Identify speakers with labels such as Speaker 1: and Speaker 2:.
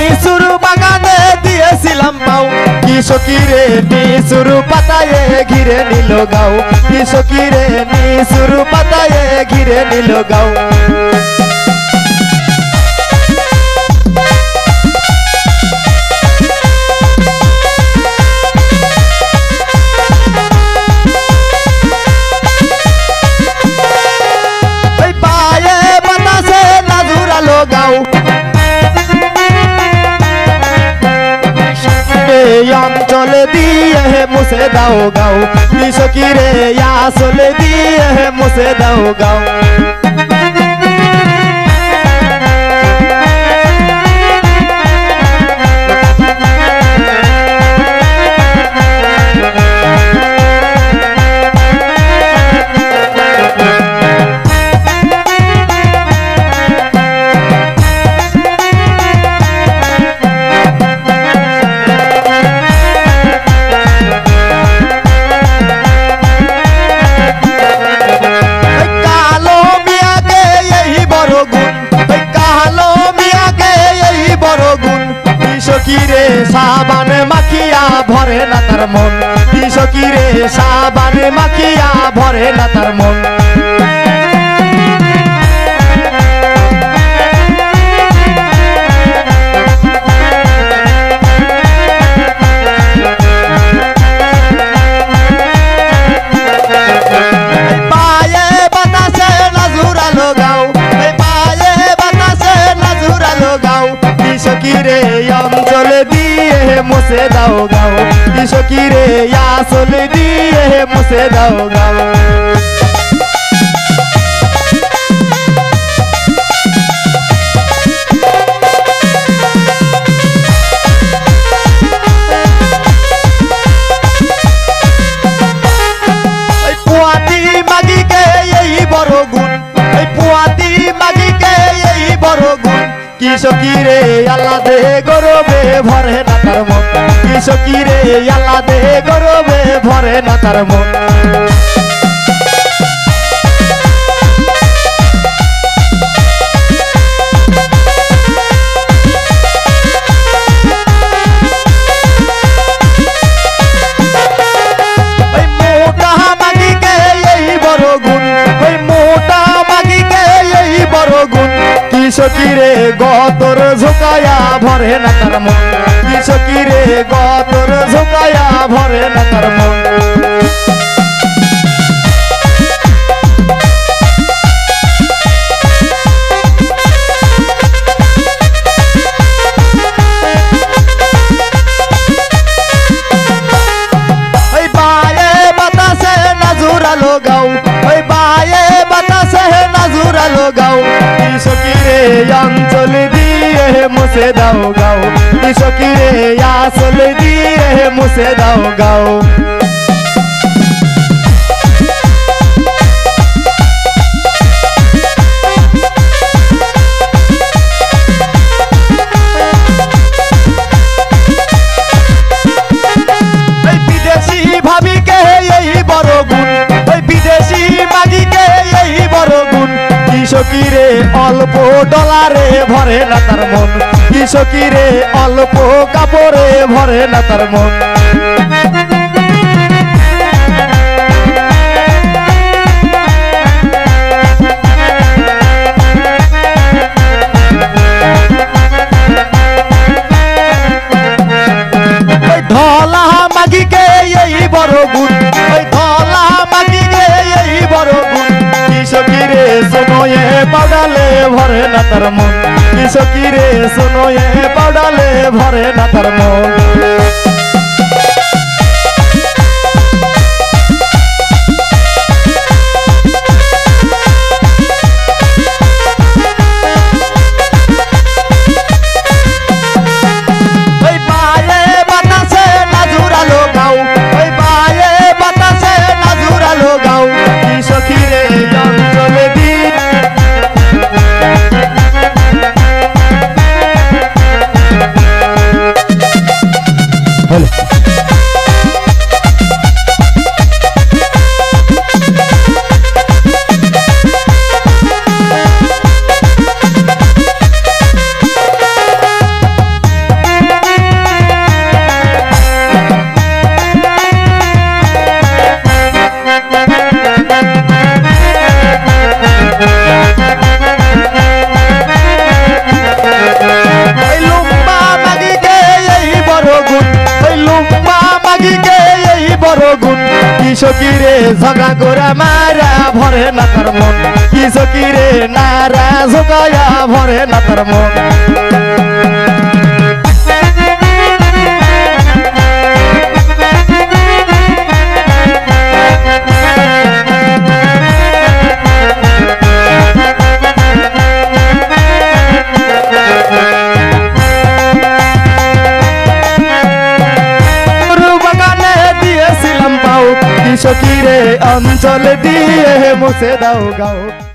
Speaker 1: নিসুরু বাগানে দিয়েছিলাম পাও কি সখী রে নিসুরু পাতায় ঘিরে নিল গাও কি সখী রে নিসুরু পাতায় ঘিরে নিল গাও অঞ্চলে দিয়ে মুছে দাও গাও কি সখী রে আসলে দিয়ে মুছে দাও গাও কিরে সাবানে মাখিয়া ভরে না তার মন কি সখী রে সাবানে মাখিয়া ভরে না তার মন পায়ে বাতাসে নাজুরালো গাও পায়ে বাতাসে নাজুরালো গাও কি সখী রে অঞ্চলে দিয়ে মুছে দাও গাও কি সখী রে আসলে দিয়ে মুছে দাও গাও পুয়াতি মাগিকে এই বড় গুণ পুয়াতি মাগিকে এই বড় গুণ কি সখী রে আল্লাহ দে গরবে ভরে না তার মন কি সখী রে আল্লাহ দে গরবে ভরে না তার মন মোটা মাগিকে এই বড় গুণ মোটা মাগিকে এই বড় গুণ কি সখী রে গতর ঝুকায়া ভরে না তার মন কি সখী রে গতর ঝুকায়া ভরে না তার মন বায়ে বাতাসে নাজুরালো গাও বায়ে বাতাসে নাজুরালো গাও কি সখী রে অঞ্চল দিয়ে মুছে দাও গাও কি সখী রে আসলে দিয়ে মুছে দাও গাও বিদেশি ভাবিকে এই বড় গুণ বিদেশি মাগিকে এই বড় গুণ কি সখী রে অল্প ডলারে ভরে না তার মন কি সখী রে অল্প কাপড়ে ভরে না তার মন ধলা মাগিকে এই বড় গুণ ধলা মাগিকে এই বড় গুণ কি সখী রে সোনয়ে পাউডালে ভরে না তার মন কি সখী রে সোনয়ে পাউডালে ভরে না তার মন সকিরে ঝগড়া করে মারা ভরে না তার মন কি সকিরে নারা ঝোকায়া ভরে না তার মন সকিরে অঞ্চল দিয়ে মুছে দাও গাও।